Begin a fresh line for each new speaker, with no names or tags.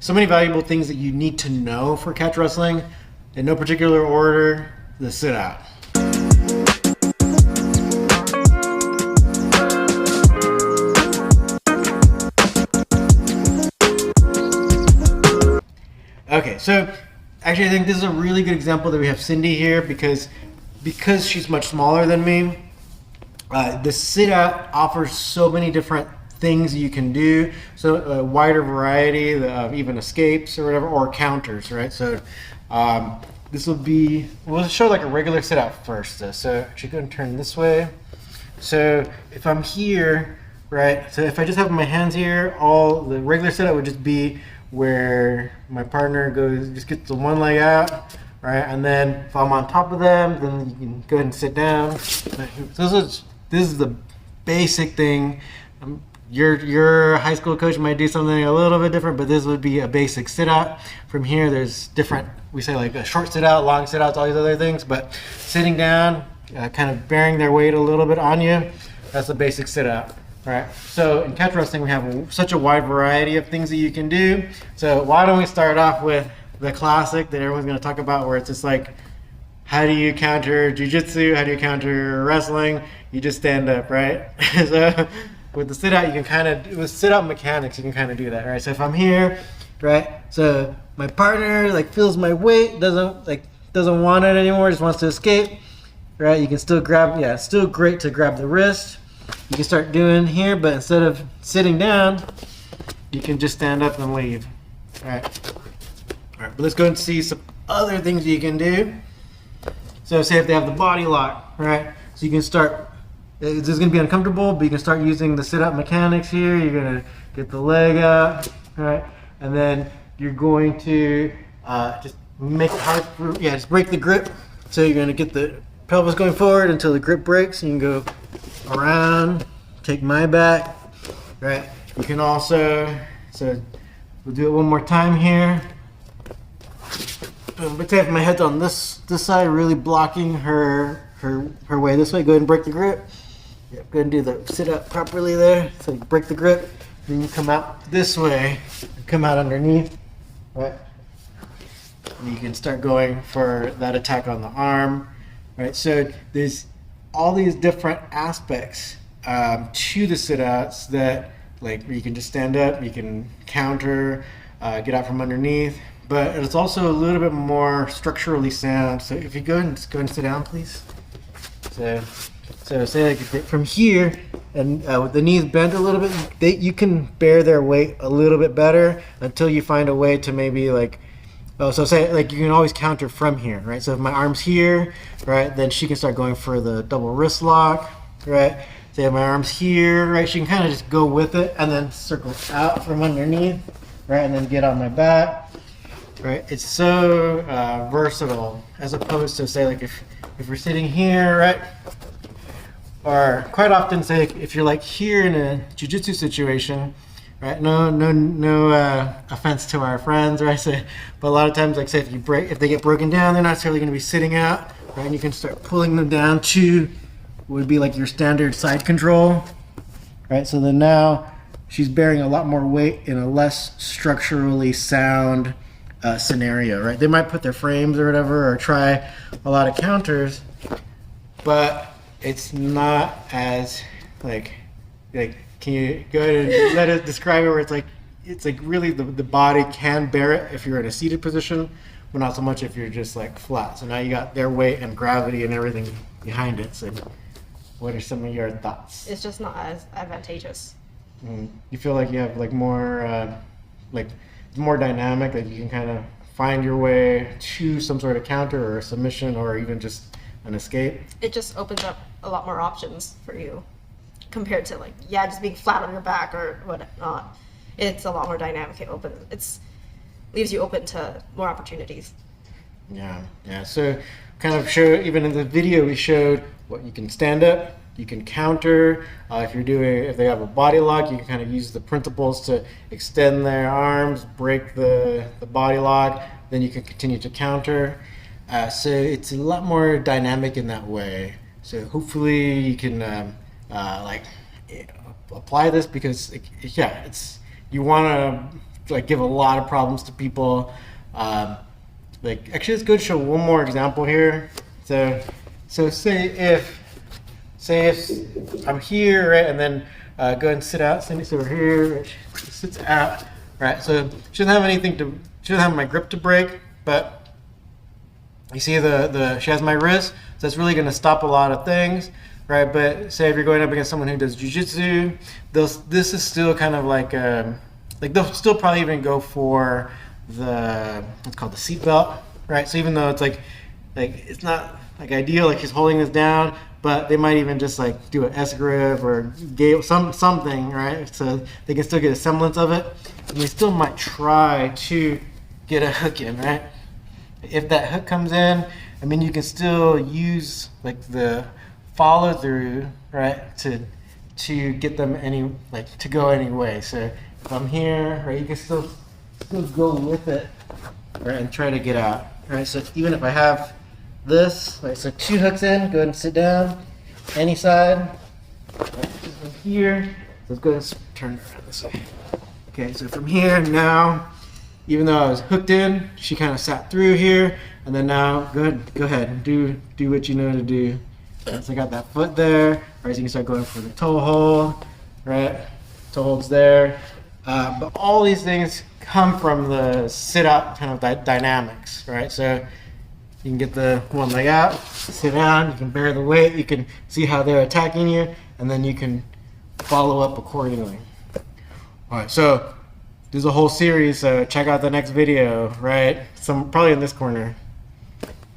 So many valuable things that you need to know for catch wrestling. In no particular order, the sit out. Okay, so actually I think this is a really good example that we have Cindy here because she's much smaller than me. The sit out offers so many different things you can do, so a wider variety of even escapes or whatever, or counters, right? So this will be, we'll show like a regular sit out first. So actually go and turn this way. So if I'm here, right, so if I just have my hands here, all the regular sit out would just be where my partner just gets the one leg out, right? And then if I'm on top of them, then you can go ahead and sit down. So this is the basic thing. Your high school coach might do something a little bit different, but this would be a basic sit out. From here, there's different, we say like a short sit out, long sit outs, all these other things, but sitting down, kind of bearing their weight a little bit on you, that's the basic sit out. All right, so in catch wrestling, we have such a wide variety of things that you can do. So why don't we start off with the classic that everyone's going to talk about, where it's just like, how do you counter jiu-jitsu? How do you counter wrestling? You just stand up, right? So with the sit out, you can kind of, with sit out mechanics, you can kind of do that, right? So if I'm here, right? So my partner like feels my weight, doesn't want it anymore, just wants to escape, right? You can still grab, yeah, it's still great to grab the wrist. You can start doing here, but instead of sitting down, you can just stand up and leave. All right. But let's go and see some other things you can do. So say if they have the body lock, right? So you can start, this is going to be uncomfortable, but you can start using the sit-up mechanics here. You're going to get the leg out, right? And then you're going to just make it hard for, just break the grip. So you're going to get the pelvis going forward until the grip breaks. You can go around, take my back, right? You can also, so we'll do it one more time here. But if my head's on this side, really blocking her way this way, go ahead and break the grip. Yep, go ahead and do the sit up properly there. So you break the grip, then you come out this way, come out underneath, right? And you can start going for that attack on the arm, right? So there's all these different aspects to the sit-outs that, like, you can just stand up, you can counter, get out from underneath, but it's also a little bit more structurally sound. So if you go and sit down, please. So say like from here, and with the knees bent a little bit, you can bear their weight a little bit better until you find a way to maybe like, so say like you can always counter from here, right? So if my arm's here, right, then she can start going for the double wrist lock, right? Say if my arm's here, right, she can kind of just go with it and then circle out from underneath, right, and then get on my back, right? It's so versatile, as opposed to say like if we're sitting here, right, or quite often say if you're like here in a jiu-jitsu situation, right? No offense to our friends, right? So, but a lot of times, like say if they get broken down, they're not necessarily going to be sitting out, right? And you can start pulling them down to what would be like your standard side control, right? So then now she's bearing a lot more weight in a less structurally sound scenario, right? They might put their frames or whatever, or try a lot of counters, but it's not as like. Can you go ahead and let us describe it where it's like really the body can bear it if you're in a seated position, but not so much if you're just like flat. So now you got their weight and gravity and everything behind it. So what are some of your thoughts?
It's just not as advantageous.
You feel like you have like more, like it's more dynamic, that you can kind of find your way to some sort of counter or a submission or even just an escape?
It just opens up a lot more options for you. Compared to like, just being flat on your back or whatnot. It's a lot more dynamic. It leaves you open to more opportunities.
Yeah. So kind of even in the video we showed what you can stand up, you can counter. If they have a body lock, you can kind of use the principles to extend their arms, break the body lock, then you can continue to counter. So it's a lot more dynamic in that way. So hopefully you can apply this, because you want to like give a lot of problems to people. Like actually, let's go show one more example here. So say if I'm here, right, and then go ahead and sit out. Cindy's over here. Right? She sits out, right? So she doesn't have she doesn't have my grip to break, but you see she has my wrist, so that's really going to stop a lot of things, right? But say if you're going up against someone who does jiu-jitsu, this is still kind of like they'll still probably even go for it's called the seat belt, right? So even though it's like it's not like ideal, like she's holding this down, but they might even just like do an S grip or something, right? So they can still get a semblance of it, and they still might try to get a hook in, right? If that hook comes in, I mean, you can still use like the follow through, right, to get them to go any way. So if I'm here, right, you can still go with it, right, and try to get out, right? So even if I have this, right, so 2 hooks in, go ahead and sit down, any side, right, from here, let's go ahead and turn it around this way. Okay, so from here now, even though I was hooked in, she kind of sat through here, and then now go ahead and do what you know to do. Right, so I got that foot there, right, so you can start going for the toe hold, right, toe holds there. But all these things come from the sit-out kind of dynamics, right? So you can get the one leg out, sit down, you can bear the weight, you can see how they're attacking you, and then you can follow up accordingly. All right, so there's a whole series, so check out the next video, right? Probably in this corner.